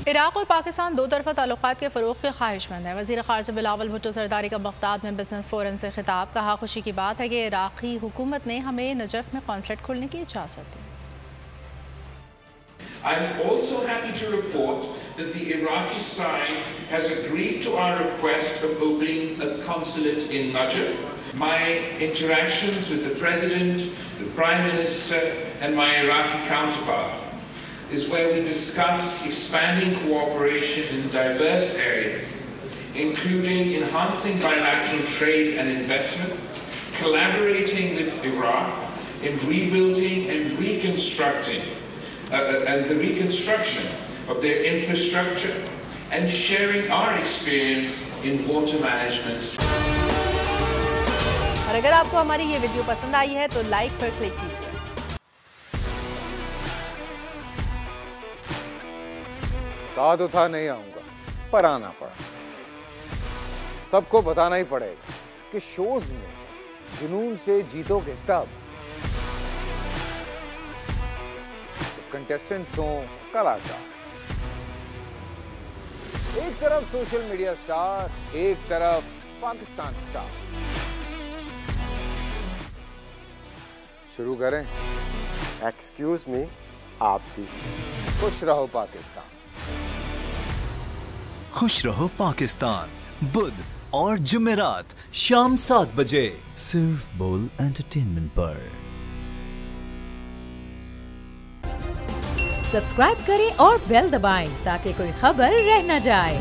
Iraq और पाकिस्तान दो तरफ़ा ताल्लुक़ात के फ़रोग़ के ख्वाहिशमंद है। वज़ीर ख़ारजा बिलावल भुट्टो सरदारी का बगदाद में बिजनेस फोरम से खिताब। कहा, खुशी की बात है कि इराक़ी हुकूमत ने हमें नजफ़ में कॉन्सुलेट खोलने की इजाज़त दी। I'm also happy to report that the Iraqi side has agreed to our request of opening a consulate in Najaf. My interactions with the President, the Prime Minister and my Iraqi counterpart is where we discussed expanding cooperation in diverse areas, including enhancing bilateral trade and investment, collaborating with Iraq in rebuilding and reconstructing and the reconstruction of their infrastructure and sharing our experience in water management. और अगर आपको हमारी ये video पसंद आई है तो like पर click कीजिए। कहा तो था नहीं आऊंगा, पर आना पड़ा। सबको बताना ही पड़ेगा कि शोज में जुनून से जीतोगे तब। कंटेस्टेंट्स हों कलाकार, एक तरफ सोशल मीडिया स्टार, एक तरफ पाकिस्तान स्टार। शुरू करें? एक्सक्यूज मी, आप भी। खुश रहो पाकिस्तान। खुश रहो पाकिस्तान बुध और जुमेरात शाम 7 बजे सिर्फ बोल एंटरटेनमेंट पर। सब्सक्राइब करें और बेल दबाएं ताकि कोई खबर रह न जाए।